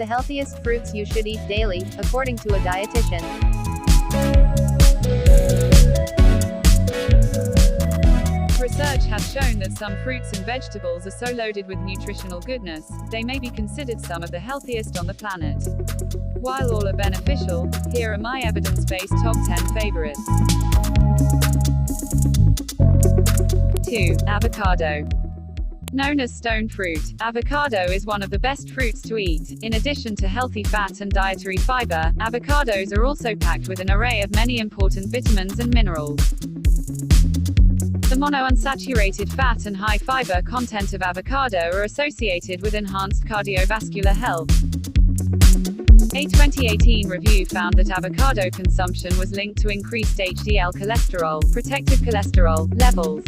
the healthiest fruits you should eat daily, according to a dietitian. Research has shown that some fruits and vegetables are so loaded with nutritional goodness, they may be considered some of the healthiest on the planet. While all are beneficial, here are my evidence-based top 10 favorites. 2. Avocado. Known as stone fruit, avocado is one of the best fruits to eat. In addition to healthy fat and dietary fiber, avocados are also packed with an array of many important vitamins and minerals. The monounsaturated fat and high fiber content of avocado are associated with enhanced cardiovascular health. A 2018 review found that avocado consumption was linked to increased HDL cholesterol, protective cholesterol, levels.